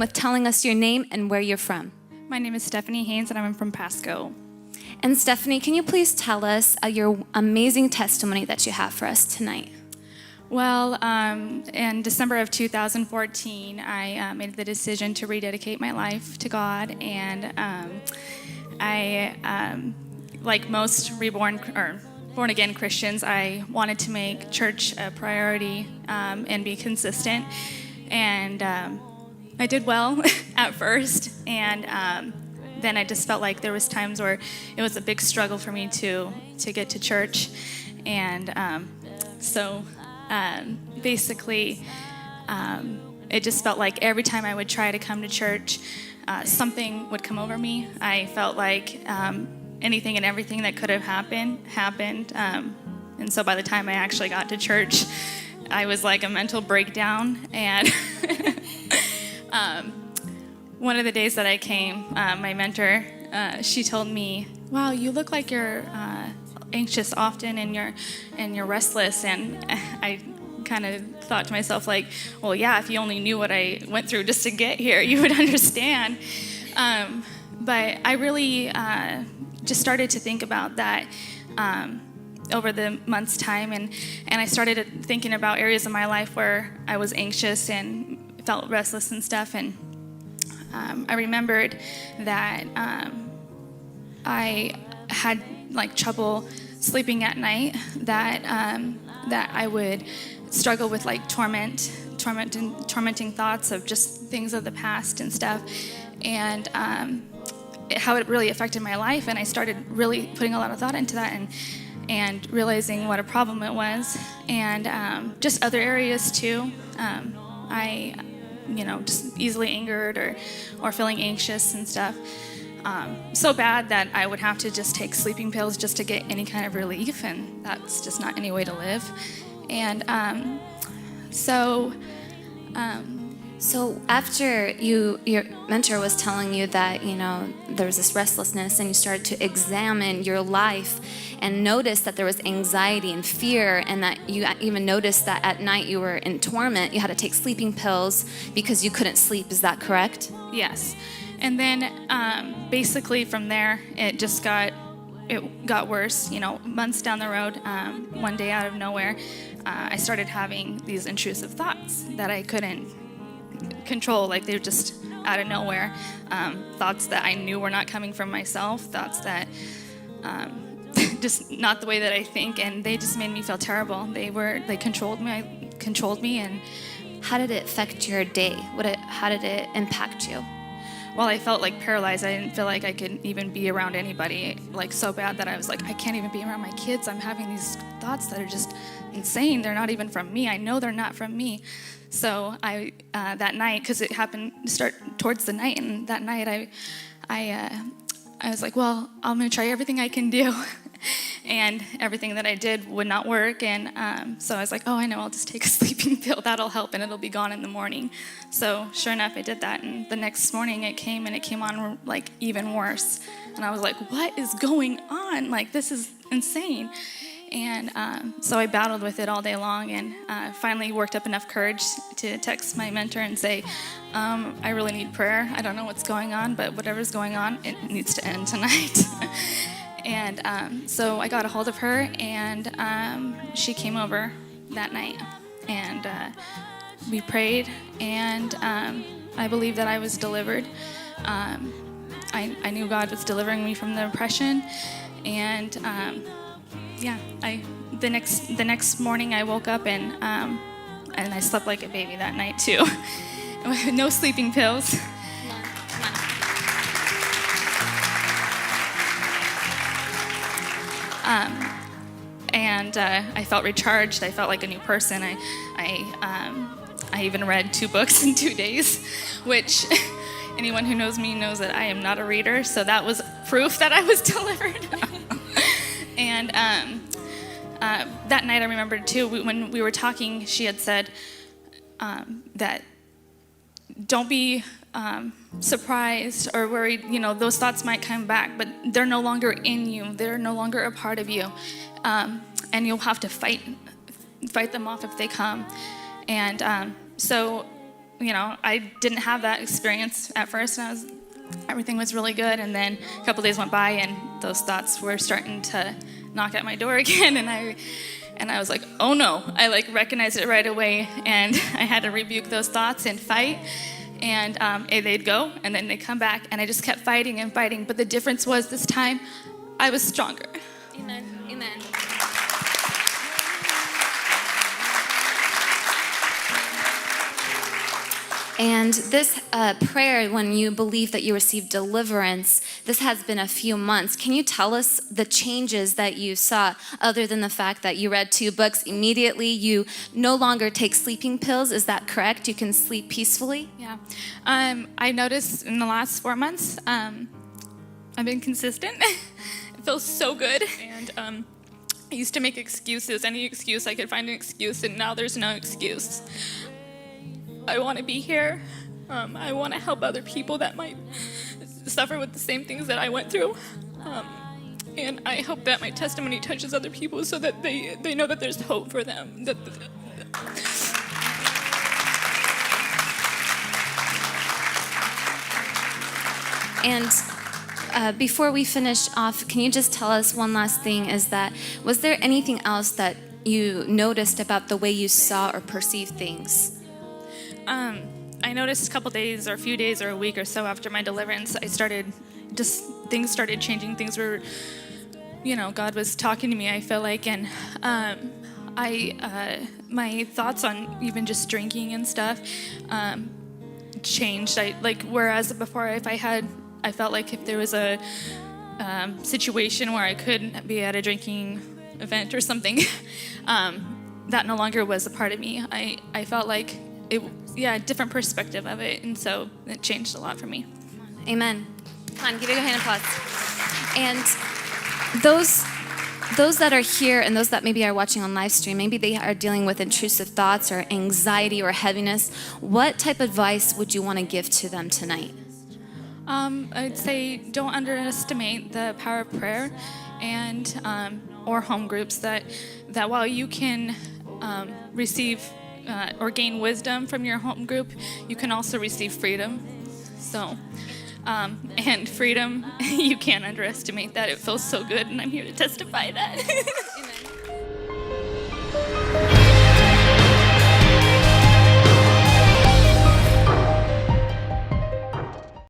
with telling us your name and where you're from. My name is Stephanie Haynes, and I'm from Pasco. And Stephanie, can you please tell us your amazing testimony that you have for us tonight? Well, in December of 2014, I made the decision to rededicate my life to God, and like most born-again Christians, I wanted to make church a priority and be consistent, and I did well at first, and then I just felt like there was times where it was a big struggle for me to get to church, and so basically it just felt like every time I would try to come to church, something would come over me. I felt like anything and everything that could have happened, and so by the time I actually got to church, I was like a mental breakdown, and one of the days that I came, my mentor, she told me, "Wow, you look like you're anxious often, and you're restless." And I kind of thought to myself, like, well, yeah, if you only knew what I went through just to get here, you would understand. But I really just started to think about that over the month's time, and I started thinking about areas of my life where I was anxious and felt restless and stuff, and I remembered that I had like trouble sleeping at night, that I would struggle with like tormenting thoughts of just things of the past and stuff, and how it really affected my life. And I started really putting a lot of thought into that, and realizing what a problem it was, and just other areas too. I just easily angered or feeling anxious and stuff. So bad that I would have to just take sleeping pills just to get any kind of relief, and that's just not any way to live. And so after your mentor was telling you that, there was this restlessness, and you started to examine your life and notice that there was anxiety and fear, and that you even noticed that at night you were in torment, you had to take sleeping pills because you couldn't sleep. Is that correct? Yes. And then basically from there, it got worse. Months down the road, one day out of nowhere, I started having these intrusive thoughts that I couldn't control. Like, they were just out of nowhere. Thoughts that I knew were not coming from myself. Thoughts that just not the way that I think, and they just made me feel terrible. They controlled me. And how did it affect your day? How did it impact you? Well, I felt like paralyzed. I didn't feel like I could even be around anybody, like so bad that I was like, I can't even be around my kids. I'm having these thoughts that are just insane. They're not even from me. I know they're not from me. So I that night, because it happened to start towards the night, and that night I was like, well, I'm going to try everything I can do. And everything that I did would not work, and so I was like, oh, I know, I'll just take a sleeping pill. That'll help, and it'll be gone in the morning. So sure enough, I did that, and the next morning it came on like even worse. And I was like, what is going on? Like, this is insane. And so I battled with it all day long, and finally worked up enough courage to text my mentor and say, I really need prayer. I don't know what's going on, but whatever's going on, it needs to end tonight. And so I got a hold of her, and she came over that night, and we prayed, and I believe that I was delivered. I knew God was delivering me from the oppression, and the next morning I woke up, and I slept like a baby that night too. No sleeping pills. And I felt recharged. I felt like a new person. I even read 2 books in 2 days, which anyone who knows me knows that I am not a reader. So that was proof that I was delivered. And that night I remembered too, when we were talking, she had said that don't be surprised or worried. Those thoughts might come back, but they're no longer in you. They're no longer a part of you. And you'll have to fight them off if they come. And so I didn't have that experience at first, and everything was really good. And then a couple days went by, and those thoughts were starting to knock at my door again. And I was like, oh no! I recognized it right away, and I had to rebuke those thoughts and fight. And they'd go, and then they'd come back, and I just kept fighting and fighting. But the difference was this time, I was stronger. Amen. Amen. And this prayer, when you believe that you received deliverance, this has been a few months. Can you tell us the changes that you saw, other than the fact that you read 2 books immediately? You no longer take sleeping pills. Is that correct? You can sleep peacefully? Yeah. I noticed in the last 4 months, I've been consistent. It feels so good. And I used to make excuses. Any excuse, I could find an excuse, and now there's no excuse. I want to be here. I want to help other people that might suffer with the same things that I went through. And I hope that my testimony touches other people so that they know that there's hope for them. And before we finish off, can you just tell us one last thing, is that was there anything else that you noticed about the way you saw or perceived things? I noticed a couple days or a few days or a week or so after my deliverance, things started changing. Things were, God was talking to me, I feel like, and my thoughts on even just drinking and stuff changed. Whereas before, I felt like if there was a situation where I could be at a drinking event or something, that no longer was a part of me. I felt like a different perspective of it, and so it changed a lot for me. Amen. Come on, give it a hand of applause. And those that are here and those that maybe are watching on live stream, maybe they are dealing with intrusive thoughts or anxiety or heaviness. What type of advice would you want to give to them tonight? I'd say don't underestimate the power of prayer and or home groups. That while you can receive or gain wisdom from your home group, you can also receive freedom. So, and freedom, you can't underestimate that. It feels so good, and I'm here to testify that.